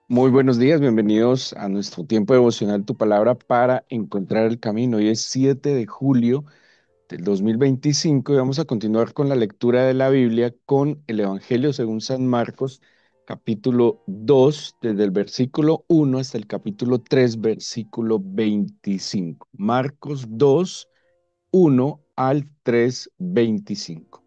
Muy buenos días, bienvenidos a nuestro tiempo devocional Tu Palabra para encontrar el camino. Hoy es 7 de julio del 2025 y vamos a continuar con la lectura de la Biblia con el Evangelio según San Marcos, capítulo 2 desde el versículo 1 hasta el capítulo 3 versículo 25. Marcos 2 1 al 3 25.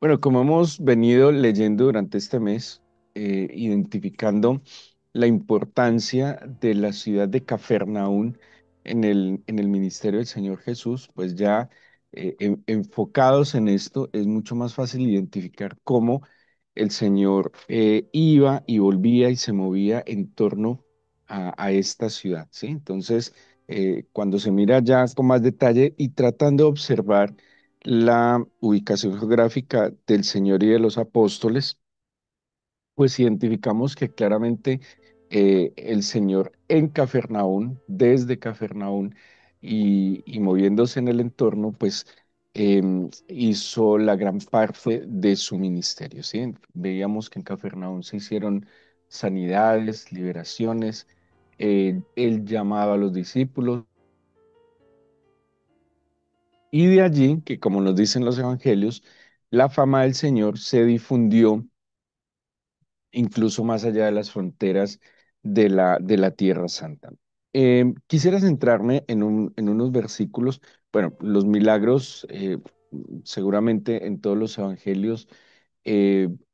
Bueno, como hemos venido leyendo durante este mes, identificando la importancia de la ciudad de Cafarnaún en el ministerio del Señor Jesús, pues ya enfocados en esto, es mucho más fácil identificar cómo el Señor iba y volvía y se movía en torno a esta ciudad, ¿sí? Entonces, cuando se mira ya con más detalle y tratando de observar la ubicación geográfica del Señor y de los apóstoles, pues identificamos que claramente el Señor en Cafarnaún, desde Cafarnaún y moviéndose en el entorno, pues hizo la gran parte de su ministerio, ¿sí? Veíamos que en Cafarnaún se hicieron sanidades, liberaciones, él llamaba a los discípulos y de allí, que como nos dicen los evangelios, la fama del Señor se difundió incluso más allá de las fronteras de la Tierra Santa. Quisiera centrarme en unos versículos. Bueno, los milagros, seguramente en todos los evangelios,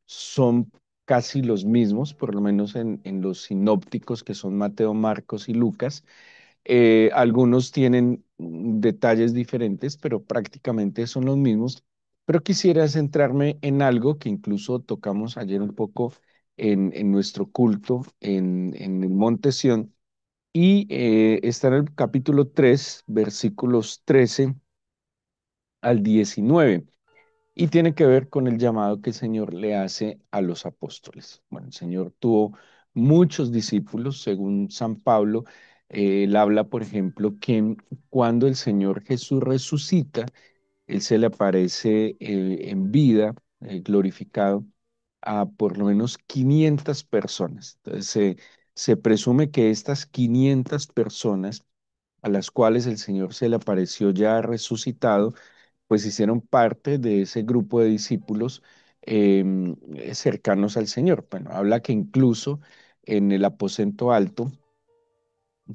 son casi los mismos, por lo menos en los sinópticos, que son Mateo, Marcos y Lucas. Algunos tienen detalles diferentes, pero prácticamente son los mismos. Pero quisiera centrarme en algo que incluso tocamos ayer un poco en nuestro culto en el Monte Sión, y está en el capítulo 3 versículos 13 al 19 y tiene que ver con el llamado que el Señor le hace a los apóstoles. Bueno, el Señor tuvo muchos discípulos, según San Pablo. Él habla, por ejemplo, que cuando el Señor Jesús resucita, Él se le aparece en vida, glorificado, a por lo menos 500 personas. Entonces, se presume que estas 500 personas a las cuales el Señor se le apareció ya resucitado, pues hicieron parte de ese grupo de discípulos cercanos al Señor. Bueno, habla que incluso en el aposento alto,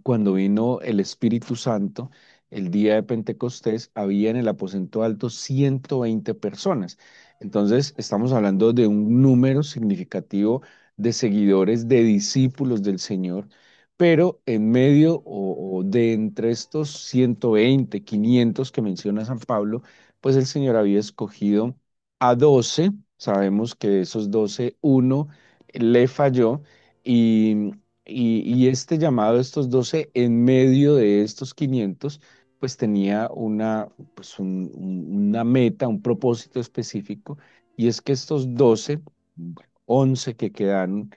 cuando vino el Espíritu Santo, el día de Pentecostés, había en el aposento alto 120 personas. Entonces, estamos hablando de un número significativo de seguidores, de discípulos del Señor, pero en medio o de entre estos 120, 500 que menciona San Pablo, pues el Señor había escogido a 12. Sabemos que de esos 12 uno le falló, y y este llamado de estos 12 en medio de estos 500 pues tenía una meta, un propósito específico, y es que estos 12, bueno, 11 que quedaron,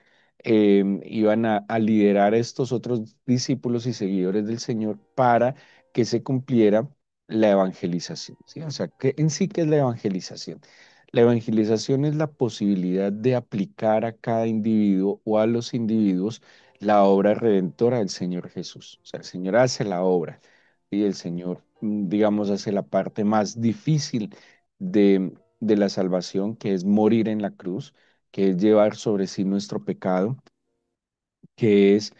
iban a liderar a estos otros discípulos y seguidores del Señor para que se cumpliera la evangelización, ¿sí? O sea, que en sí, ¿qué es la evangelización? La evangelización es la posibilidad de aplicar a cada individuo o a los individuos la obra redentora del Señor Jesús. O sea, el Señor hace la obra y el Señor, digamos, hace la parte más difícil de la salvación, que es morir en la cruz, que es llevar sobre sí nuestro pecado, que es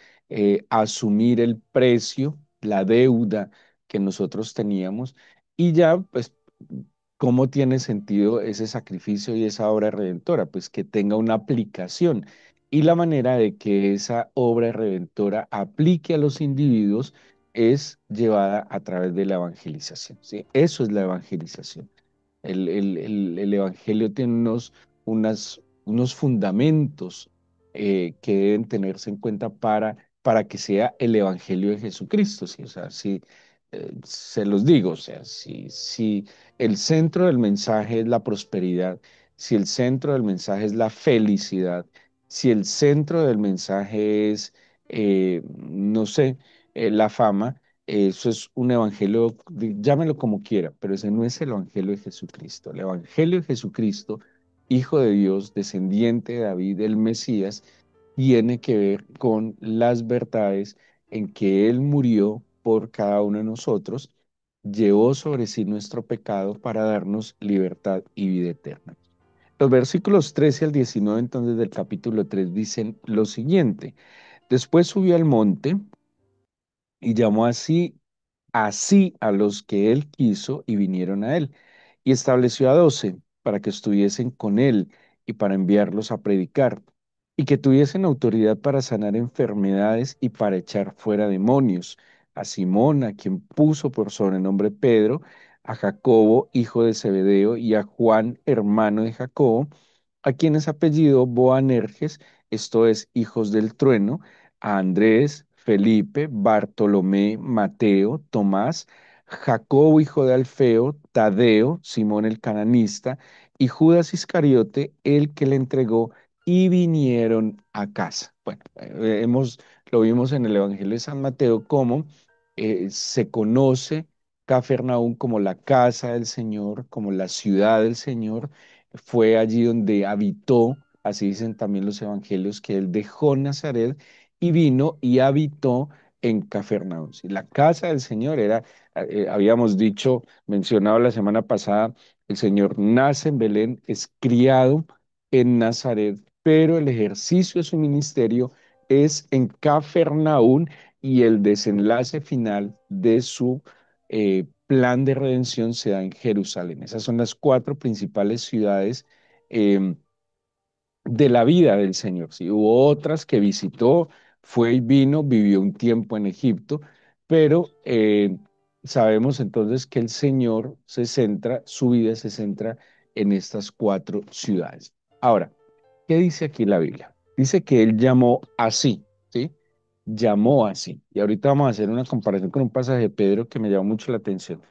asumir el precio, la deuda que nosotros teníamos, y ya, pues, ¿cómo tiene sentido ese sacrificio y esa obra redentora? Pues que tenga una aplicación, y la manera de que esa obra redentora aplique a los individuos es llevada a través de la evangelización, ¿sí? Eso es la evangelización. El Evangelio tiene unos fundamentos que deben tenerse en cuenta para que sea el Evangelio de Jesucristo, ¿sí? O sea, si, se los digo, o sea, si el centro del mensaje es la prosperidad, si el centro del mensaje es la felicidad, si el centro del mensaje es, no sé, la fama, eso es un evangelio, llámelo como quiera, pero ese no es el evangelio de Jesucristo. El evangelio de Jesucristo, Hijo de Dios, descendiente de David, el Mesías, tiene que ver con las verdades en que Él murió por cada uno de nosotros, llevó sobre sí nuestro pecado para darnos libertad y vida eterna. Los versículos 13 al 19 entonces del capítulo 3 dicen lo siguiente: después subió al monte y llamó así a los que él quiso y vinieron a él. Y estableció a 12 para que estuviesen con él y para enviarlos a predicar, y que tuviesen autoridad para sanar enfermedades y para echar fuera demonios. A Simón, a quien puso por sobrenombre Pedro, a Jacobo, hijo de Zebedeo, y a Juan, hermano de Jacobo, a quienes apellido Boanerges, esto es, hijos del trueno, a Andrés, Felipe, Bartolomé, Mateo, Tomás, Jacobo, hijo de Alfeo, Tadeo, Simón el cananista, y Judas Iscariote, el que le entregó, y vinieron a casa. Bueno, lo vimos en el Evangelio de San Mateo, como se conoce Cafarnaúm como la casa del Señor, como la ciudad del Señor. Fue allí donde habitó, así dicen también los evangelios, que él dejó Nazaret y vino y habitó en Cafarnaúm. Sí, la casa del Señor era, habíamos dicho, mencionado la semana pasada, el Señor nace en Belén, es criado en Nazaret, pero el ejercicio de su ministerio es en Cafarnaúm, y el desenlace final de su plan de redención se da en Jerusalén. Esas son las cuatro principales ciudades em, de la vida del Señor. Sí, hubo otras que visitó, fue y vino, vivió un tiempo en Egipto, pero sabemos entonces que el Señor se centra, su vida se centra en estas cuatro ciudades. Ahora, ¿qué dice aquí la Biblia? Dice que Él llamó así, ¿sí? Llamó así. Y ahorita vamos a hacer una comparación con un pasaje de Pedro que me llamó mucho la atención.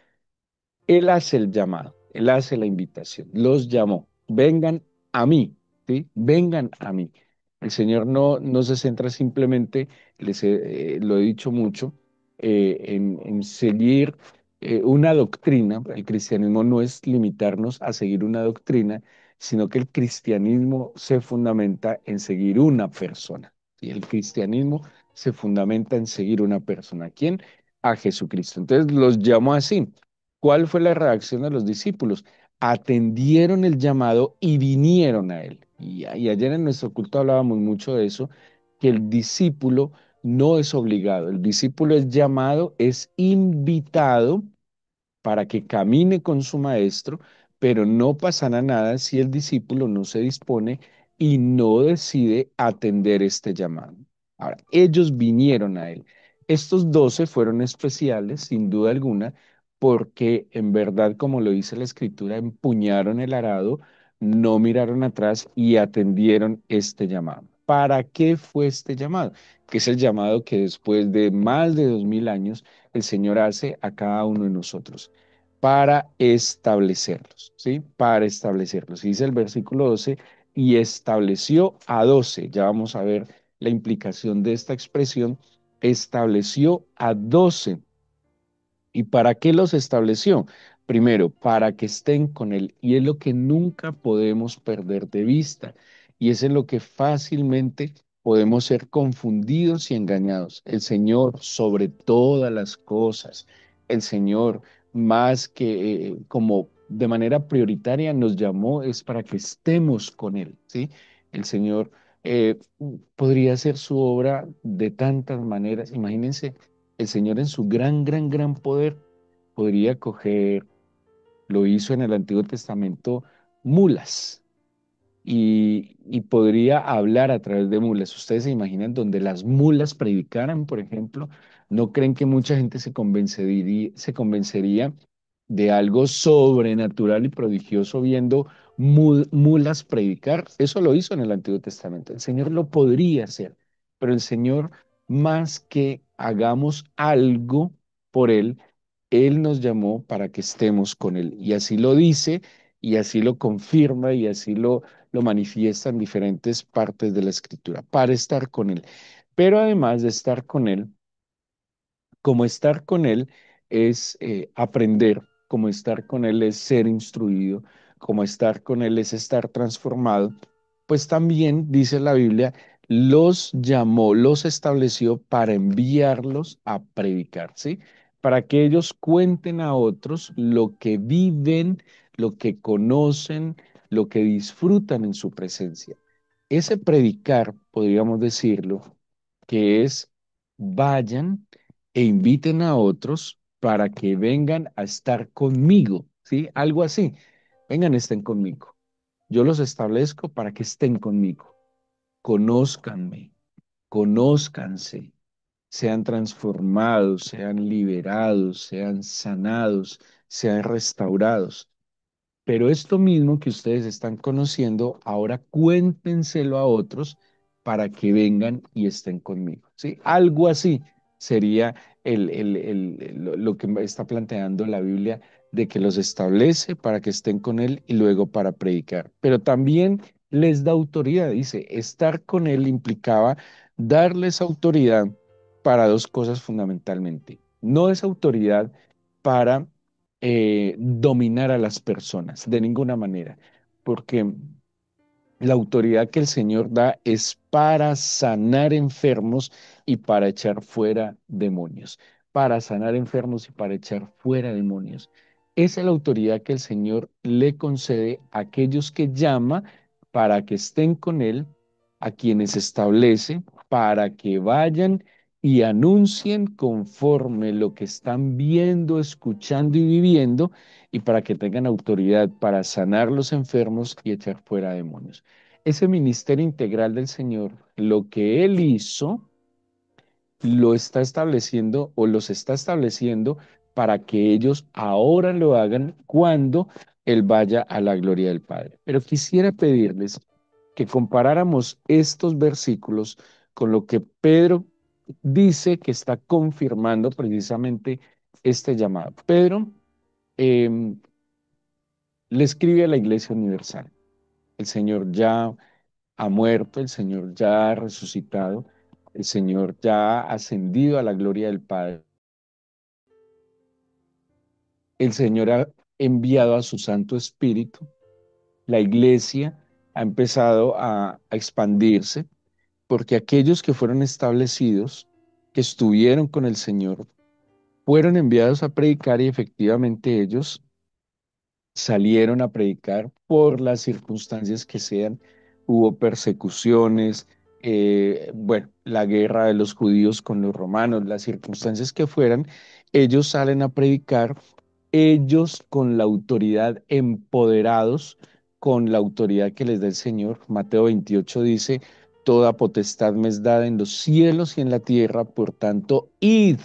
Él hace el llamado, él hace la invitación, los llamó, vengan a mí, ¿sí? Vengan a mí. El Señor no se centra simplemente, lo he dicho mucho, en seguir una doctrina. El cristianismo no es limitarnos a seguir una doctrina, sino que el cristianismo se fundamenta en seguir una persona. ¿Sí? El cristianismo se fundamenta en seguir una persona. ¿Quién? A Jesucristo. Entonces los llamó así. ¿Cuál fue la reacción de los discípulos? Atendieron el llamado y vinieron a él. Y ayer en nuestro culto hablábamos mucho de eso, que el discípulo no es obligado, el discípulo es llamado, es invitado para que camine con su maestro, pero no pasará nada si el discípulo no se dispone y no decide atender este llamado. Ahora, ellos vinieron a él. Estos 12 fueron especiales, sin duda alguna, porque en verdad, como lo dice la escritura, empuñaron el arado, no miraron atrás y atendieron este llamado. ¿Para qué fue este llamado? Que es el llamado que después de más de 2000 años el Señor hace a cada uno de nosotros para establecerlos, ¿sí? Para establecerlos. Y dice el versículo 12, y estableció a 12. Ya vamos a ver la implicación de esta expresión. Estableció a 12. ¿Y para qué los estableció? Primero, para que estén con Él. Y es lo que nunca podemos perder de vista. Y es en lo que fácilmente podemos ser confundidos y engañados. El Señor sobre todas las cosas. El Señor más que como de manera prioritaria nos llamó es para que estemos con Él, ¿sí? El Señor eh, podría hacer su obra de tantas maneras. Imagínense el Señor en su gran, gran, gran poder podría coger, lo hizo en el Antiguo Testamento, mulas y podría hablar a través de mulas. ¿Ustedes se imaginan donde las mulas predicaran, por ejemplo? ¿No creen que mucha gente se convencería de algo sobrenatural y prodigioso viendo mulas predicar? Eso lo hizo en el Antiguo Testamento. El Señor lo podría hacer, pero el Señor, más que hagamos algo por Él, Él nos llamó para que estemos con Él. Y así lo dice y así lo confirma y así lo manifiesta en diferentes partes de la escritura, para estar con Él. Pero además de estar con Él, como estar con Él es aprender, como estar con Él es ser instruido, como estar con Él es estar transformado, pues también dice la Biblia, los llamó, los estableció para enviarlos a predicar, ¿sí? Para que ellos cuenten a otros lo que viven, lo que conocen, lo que disfrutan en su presencia. Ese predicar, podríamos decirlo, que es vayan e inviten a otros para que vengan a estar conmigo, ¿sí? Algo así. Vengan, estén conmigo. Yo los establezco para que estén conmigo. Conózcanme, conózcanse, sean transformados, sean liberados, sean sanados, sean restaurados. Pero esto mismo que ustedes están conociendo, ahora cuéntenselo a otros para que vengan y estén conmigo, ¿sí? Algo así sería lo que está planteando la Biblia de que los establece para que estén con Él y luego para predicar. Pero también les da autoridad, dice, estar con Él implicaba darles autoridad para dos cosas fundamentalmente. No es autoridad para dominar a las personas, de ninguna manera, porque la autoridad que el Señor da es para sanar enfermos y para echar fuera demonios, para sanar enfermos y para echar fuera demonios. Esa es la autoridad que el Señor le concede a aquellos que llama para que estén con Él, a quienes establece para que vayan y anuncien conforme lo que están viendo, escuchando y viviendo, y para que tengan autoridad para sanar los enfermos y echar fuera demonios. Ese ministerio integral del Señor, lo que Él hizo, lo está estableciendo o los está estableciendo para que ellos ahora lo hagan cuando Él vaya a la gloria del Padre. Pero quisiera pedirles que comparáramos estos versículos con lo que Pedro dice que está confirmando precisamente este llamado. Pedro le escribe a la Iglesia Universal. El Señor ya ha muerto, el Señor ya ha resucitado, el Señor ya ha ascendido a la gloria del Padre. El Señor ha enviado a su Santo Espíritu. La iglesia ha empezado a expandirse porque aquellos que fueron establecidos, que estuvieron con el Señor, fueron enviados a predicar y efectivamente ellos salieron a predicar por las circunstancias que sean. Hubo persecuciones, bueno, la guerra de los judíos con los romanos, las circunstancias que fueran, ellos salen a predicar, ellos con la autoridad empoderados, con la autoridad que les da el Señor. Mateo 28 dice, toda potestad me es dada en los cielos y en la tierra, por tanto, id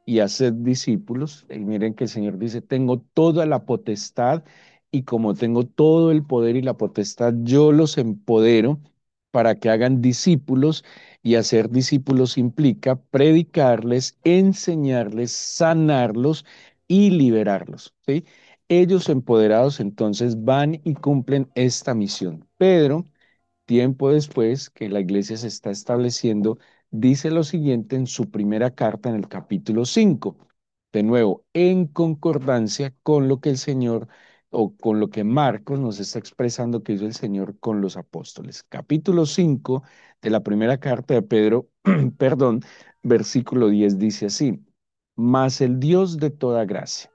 y haced discípulos. Y miren que el Señor dice, tengo toda la potestad y como tengo todo el poder y la potestad, yo los empodero para que hagan discípulos y hacer discípulos implica predicarles, enseñarles, sanarlos y liberarlos, ¿sí? Ellos empoderados entonces van y cumplen esta misión. Pedro, tiempo después que la iglesia se está estableciendo, dice lo siguiente en su primera carta en el capítulo 5, de nuevo, en concordancia con lo que el Señor o con lo que Marcos nos está expresando que hizo el Señor con los apóstoles. Capítulo 5 de la primera carta de Pedro, perdón, versículo 10 dice así, mas el Dios de toda gracia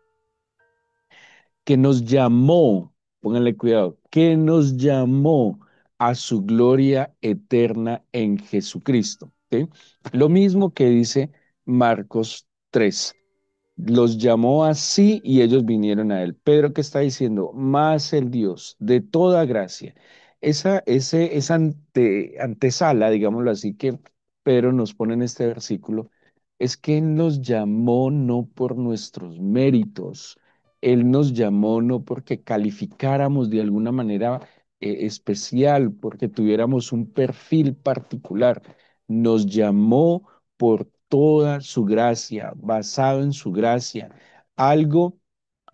que nos llamó, pónganle cuidado, que nos llamó a su gloria eterna en Jesucristo. ¿Sí? Lo mismo que dice Marcos 3. Los llamó así y ellos vinieron a él. Pedro, ¿qué está diciendo? Más el Dios de toda gracia. Esa antesala, digámoslo así, que Pedro nos pone en este versículo, es que Él nos llamó no por nuestros méritos, Él nos llamó no porque calificáramos de alguna manera especial, porque tuviéramos un perfil particular, nos llamó por toda su gracia, basado en su gracia, algo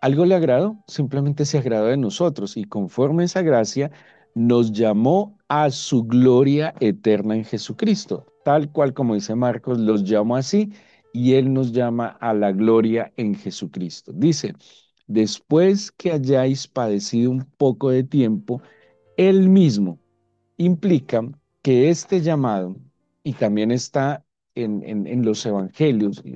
Algo le agradó, simplemente se agradó de nosotros y conforme a esa gracia nos llamó a su gloria eterna en Jesucristo, tal cual como dice Marcos, los llamó así y Él nos llama a la gloria en Jesucristo. Dice, después que hayáis padecido un poco de tiempo, Él mismo implica que este llamado, y también está en los evangelios y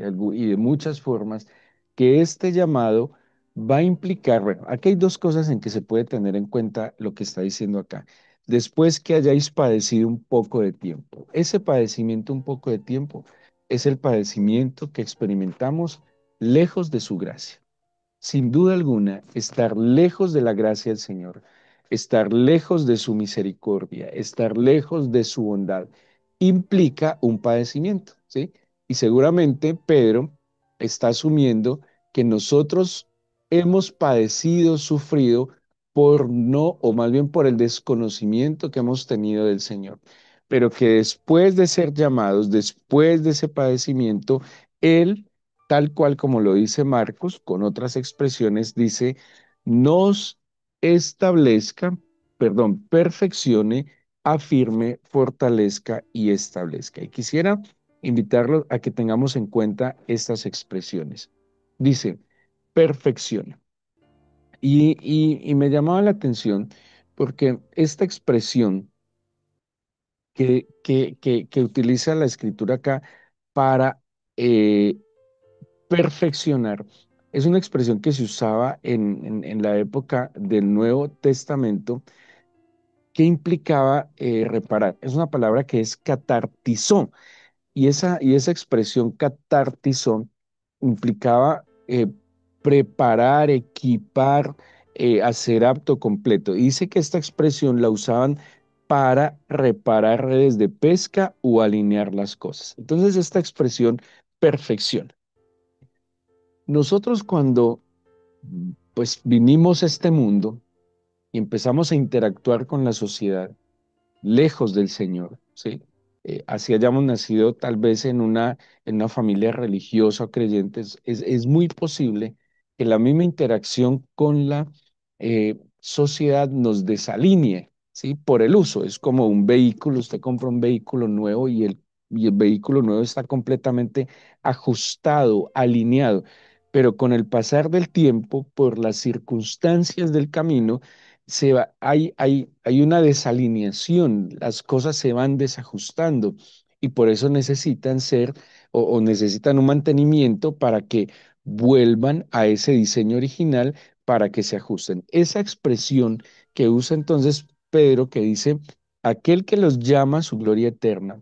de muchas formas, que este llamado va a implicar, bueno, aquí hay dos cosas en que se puede tener en cuenta lo que está diciendo acá. Después que hayáis padecido un poco de tiempo, ese padecimiento un poco de tiempo es el padecimiento que experimentamos lejos de su gracia. Sin duda alguna, estar lejos de la gracia del Señor, estar lejos de su misericordia, estar lejos de su bondad, implica un padecimiento, ¿sí? Y seguramente Pedro está asumiendo que nosotros hemos padecido, sufrido por no, o más bien por el desconocimiento que hemos tenido del Señor, pero que después de ser llamados, después de ese padecimiento, Él tal cual como lo dice Marcos, con otras expresiones, dice, nos establezca, perdón, perfeccione, afirme, fortalezca y establezca. Y quisiera invitarlos a que tengamos en cuenta estas expresiones. Dice, perfecciona. Y me llamaba la atención porque esta expresión que utiliza la escritura acá para perfeccionar es una expresión que se usaba en la época del Nuevo Testamento que implicaba reparar. Es una palabra que es catartizó y esa expresión catartizó implicaba preparar, equipar, hacer apto completo. Y dice que esta expresión la usaban para reparar redes de pesca o alinear las cosas. Entonces esta expresión perfección. Nosotros cuando pues vinimos a este mundo y empezamos a interactuar con la sociedad lejos del Señor, ¿sí? Así hayamos nacido tal vez en una familia religiosa o creyente, es muy posible que la misma interacción con la sociedad nos desalinee, ¿sí? Por el uso. Es como un vehículo, usted compra un vehículo nuevo y el vehículo nuevo está completamente ajustado, alineado, pero con el pasar del tiempo, por las circunstancias del camino, hay una desalineación, las cosas se van desajustando y por eso necesitan ser o necesitan un mantenimiento para que vuelvan a ese diseño original para que se ajusten. Esa expresión que usa entonces Pedro que dice, aquel que los llama a su gloria eterna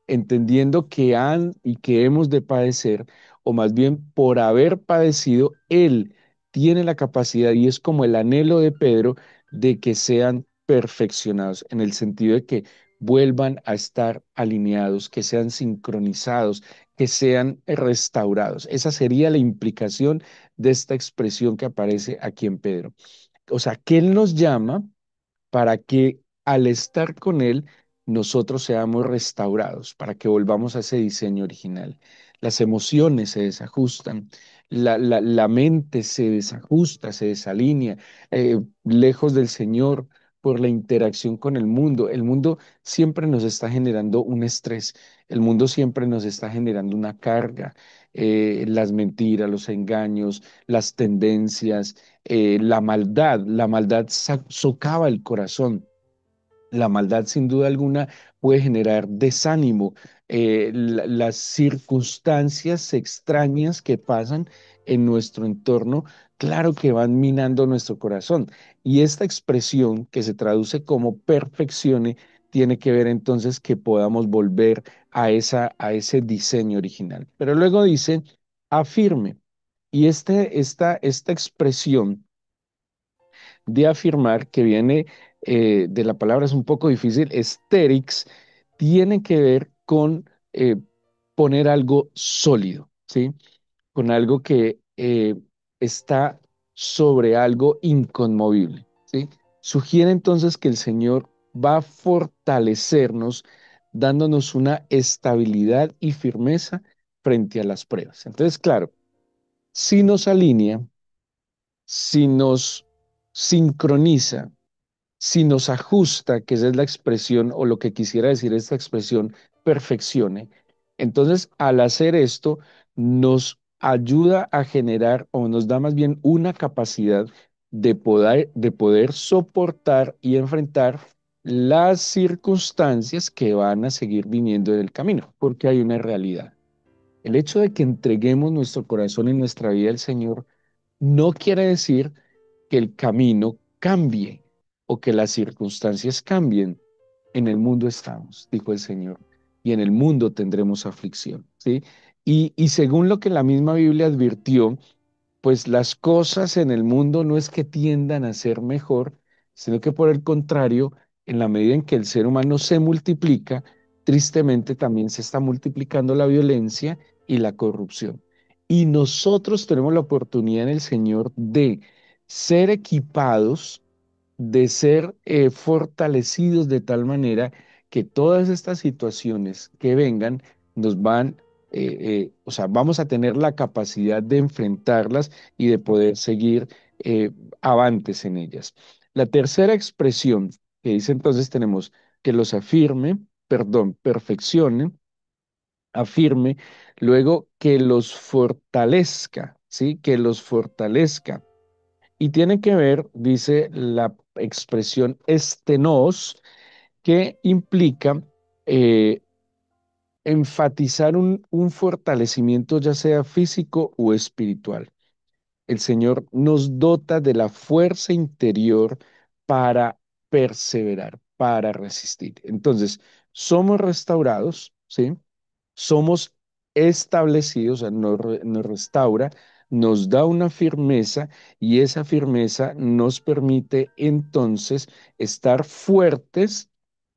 entendiendo que han y que hemos de padecer, o más bien por haber padecido, Él tiene la capacidad y es como el anhelo de Pedro de que sean perfeccionados, en el sentido de que vuelvan a estar alineados, que sean sincronizados, que sean restaurados. Esa sería la implicación de esta expresión que aparece aquí en Pedro. O sea, que Él nos llama para que al estar con Él nosotros seamos restaurados, para que volvamos a ese diseño original. Las emociones se desajustan, la mente se desajusta, se desalinea, lejos del Señor por la interacción con el mundo. El mundo siempre nos está generando un estrés, el mundo siempre nos está generando una carga. Las mentiras, los engaños, las tendencias, la maldad socava el corazón. La maldad, sin duda alguna, puede generar desánimo. Las circunstancias extrañas que pasan en nuestro entorno, claro que van minando nuestro corazón. Y esta expresión que se traduce como perfeccione, tiene que ver entonces que podamos volver a ese diseño original. Pero luego dice, afirme. Y esta expresión de afirmar que viene de la palabra, es un poco difícil, estérix, tiene que ver con poner algo sólido, ¿sí? Con algo que está sobre algo inconmovible, ¿sí? Sugiere entonces que el Señor va a fortalecernos, dándonos una estabilidad y firmeza frente a las pruebas. Entonces, claro, si nos alinea si nos sincroniza, si nos ajusta, que esa es la expresión o lo que quisiera decir esta expresión, perfeccione, entonces al hacer esto nos ayuda a generar o nos da más bien una capacidad de poder soportar y enfrentar las circunstancias que van a seguir viniendo en el camino, porque hay una realidad. El hecho de que entreguemos nuestro corazón y nuestra vida al Señor no quiere decir que el camino cambie o que las circunstancias cambien. En el mundo estamos, dijo el Señor, y en el mundo tendremos aflicción, ¿sí? Y según lo que la misma Biblia advirtió, pues las cosas en el mundo no es que tiendan a ser mejor, sino que por el contrario, en la medida en que el ser humano se multiplica, tristemente también se está multiplicando la violencia y la corrupción. Y nosotros tenemos la oportunidad en el Señor de ser equipados, de ser fortalecidos de tal manera que todas estas situaciones que vengan nos van, o sea, vamos a tener la capacidad de enfrentarlas y de poder seguir eh, avantes en ellas. La tercera expresión que dice entonces tenemos que los afirme, perdón, perfeccione, afirme, luego que los fortalezca, ¿sí? Que los fortalezca. Y tiene que ver, dice la expresión estenos, que implica eh, enfatizar un fortalecimiento ya sea físico o espiritual. El Señor nos dota de la fuerza interior para perseverar, para resistir. Entonces, somos restaurados, ¿sí? Somos establecidos, o sea, nos restaura, nos da una firmeza y esa firmeza nos permite entonces estar fuertes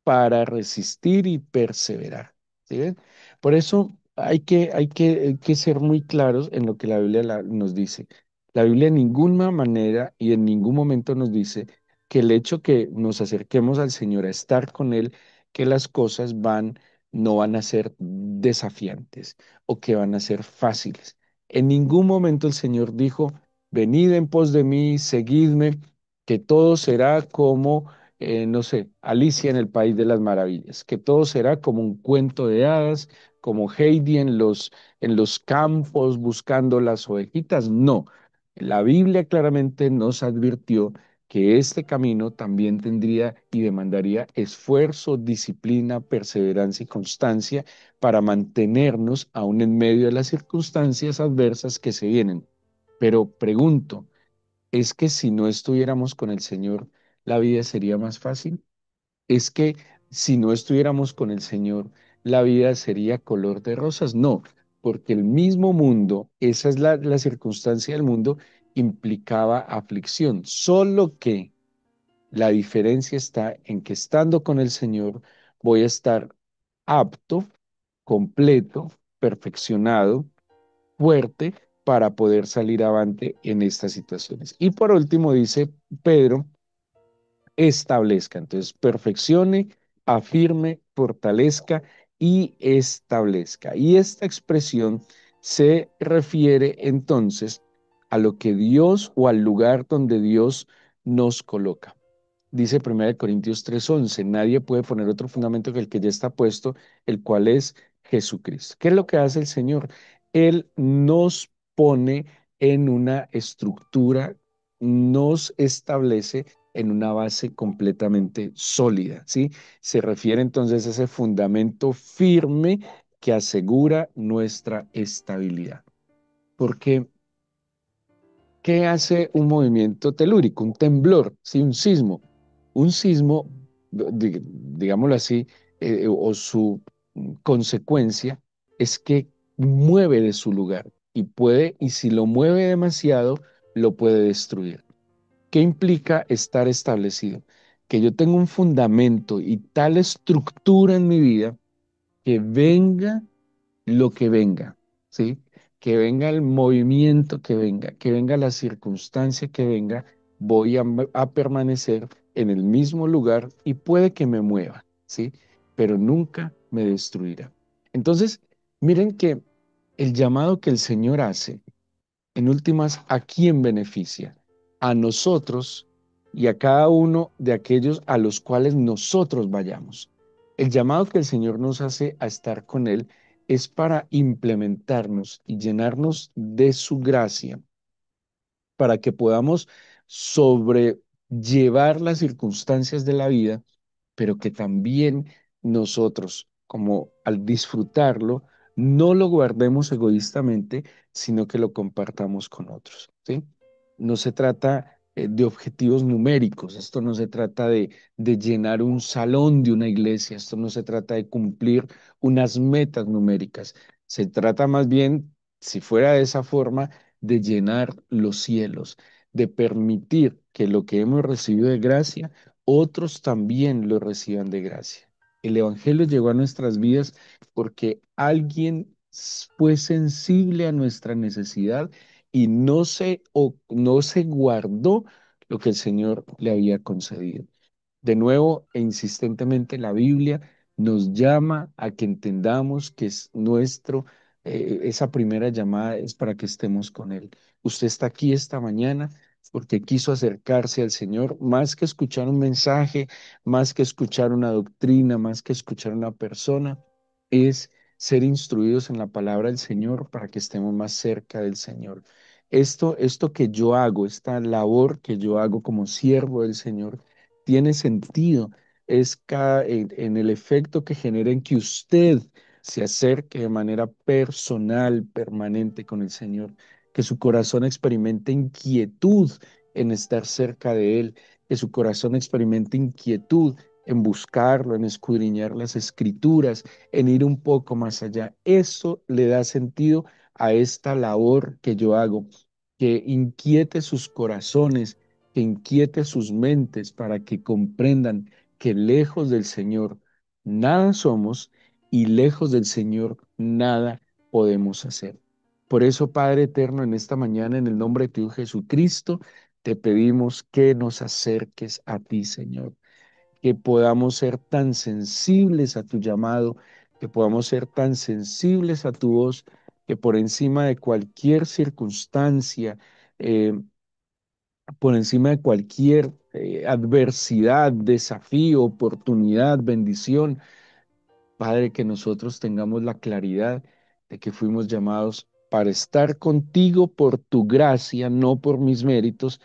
para resistir y perseverar. ¿Sí ven? Por eso hay que ser muy claros en lo que la Biblia nos dice. La Biblia en ninguna manera y en ningún momento nos dice que el hecho que nos acerquemos al Señor a estar con Él, que las cosas no van a ser desafiantes o que van a ser fáciles. En ningún momento el Señor dijo, venid en pos de mí, seguidme, que todo será como, no sé, Alicia en el País de las Maravillas, que todo será como un cuento de hadas, como Heidi en los campos buscando las ovejitas. No, la Biblia claramente nos advirtió que este camino también tendría y demandaría esfuerzo, disciplina, perseverancia y constancia para mantenernos aún en medio de las circunstancias adversas que se vienen. Pero pregunto, ¿es que si no estuviéramos con el Señor, la vida sería más fácil? ¿Es que si no estuviéramos con el Señor, la vida sería color de rosas? No, porque el mismo mundo, esa es la circunstancia del mundo, implicaba aflicción, solo que la diferencia está en que estando con el Señor voy a estar apto, completo, perfeccionado, fuerte para poder salir avante en estas situaciones. Y por último dice Pedro, establezca. Entonces, perfeccione, afirme, fortalezca y establezca. Y esta expresión se refiere entonces a lo que Dios o al lugar donde Dios nos coloca. Dice 1 Corintios 3:11, nadie puede poner otro fundamento que el que ya está puesto, el cual es Jesucristo. ¿Qué es lo que hace el Señor? Él nos pone en una estructura, nos establece en una base completamente sólida, ¿sí? Se refiere entonces a ese fundamento firme que asegura nuestra estabilidad. Porque ¿qué hace un movimiento telúrico? Un temblor, ¿sí? Un sismo. Un sismo, digámoslo así, o su consecuencia es que mueve de su lugar y puede, y si lo mueve demasiado, lo puede destruir. ¿Qué implica estar establecido? Que yo tengo un fundamento y tal estructura en mi vida que venga lo que venga, ¿sí? Que venga el movimiento que venga la circunstancia que venga, voy a permanecer en el mismo lugar y puede que me mueva, ¿sí? Pero nunca me destruirá. Entonces, miren que el llamado que el Señor hace, en últimas, ¿a quién beneficia? a nosotros y a cada uno de aquellos a los cuales nosotros vayamos. El llamado que el Señor nos hace a estar con Él es para implementarnos y llenarnos de su gracia para que podamos sobrellevar las circunstancias de la vida, pero que también nosotros, como al disfrutarlo, no lo guardemos egoístamente, sino que lo compartamos con otros, ¿sí? No se trata de objetivos numéricos, esto no se trata de llenar un salón de una iglesia, esto no se trata de cumplir unas metas numéricas, se trata más bien, si fuera de esa forma, de llenar los cielos, de permitir que lo que hemos recibido de gracia, otros también lo reciban de gracia. El Evangelio llegó a nuestras vidas porque alguien fue sensible a nuestra necesidad y no se guardó lo que el Señor le había concedido. De nuevo e insistentemente la Biblia nos llama a que entendamos que es esa primera llamada es para que estemos con Él. Usted está aquí esta mañana porque quiso acercarse al Señor, más que escuchar un mensaje, más que escuchar una doctrina, más que escuchar una persona, es ser instruidos en la palabra del Señor para que estemos más cerca del Señor. Esto que yo hago, esta labor que yo hago como siervo del Señor, tiene sentido, en el efecto que genera en que usted se acerque de manera personal, permanente con el Señor, que su corazón experimente inquietud en estar cerca de Él, que su corazón experimente inquietud en buscarlo, en escudriñar las escrituras, en ir un poco más allá. Eso le da sentido a esta labor que yo hago, que inquiete sus corazones, que inquiete sus mentes para que comprendan que lejos del Señor nada somos y lejos del Señor nada podemos hacer. Por eso, Padre eterno, en esta mañana, en el nombre de tu Hijo Jesucristo, te pedimos que nos acerques a ti, Señor, que podamos ser tan sensibles a tu llamado, que podamos ser tan sensibles a tu voz, que por encima de cualquier circunstancia, eh, por encima de cualquier adversidad, desafío, oportunidad, bendición, Padre, que nosotros tengamos la claridad de que fuimos llamados para estar contigo por tu gracia, no por mis méritos,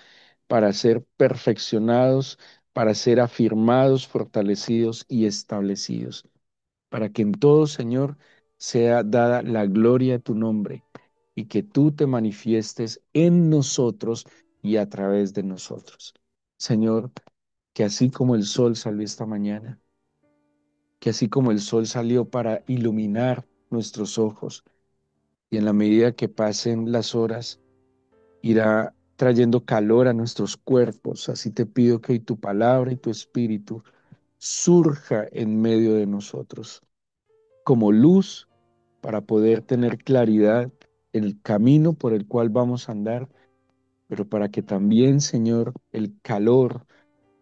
para ser perfeccionados, para ser afirmados, fortalecidos y establecidos, para que en todo, Señor, sea dada la gloria a tu nombre y que tú te manifiestes en nosotros y a través de nosotros. Señor, que así como el sol salió esta mañana, que así como el sol salió para iluminar nuestros ojos y en la medida que pasen las horas, irá trayendo calor a nuestros cuerpos, así te pido que hoy tu palabra y tu espíritu surja en medio de nosotros como luz para poder tener claridad en el camino por el cual vamos a andar, pero para que también, Señor, el calor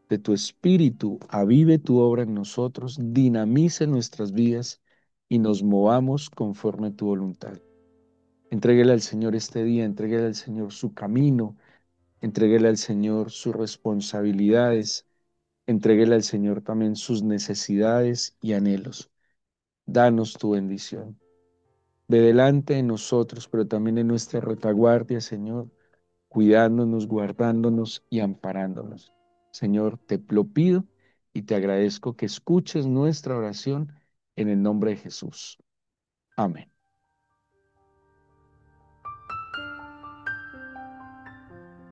de tu espíritu avive tu obra en nosotros, dinamice nuestras vidas y nos movamos conforme a tu voluntad. Entréguele al Señor este día, entréguele al Señor su camino, entréguele al Señor sus responsabilidades, entréguele al Señor también sus necesidades y anhelos. Danos tu bendición. Ve delante de nosotros, pero también en nuestra retaguardia, Señor, cuidándonos, guardándonos y amparándonos. Señor, te lo pido y te agradezco que escuches nuestra oración en el nombre de Jesús. Amén.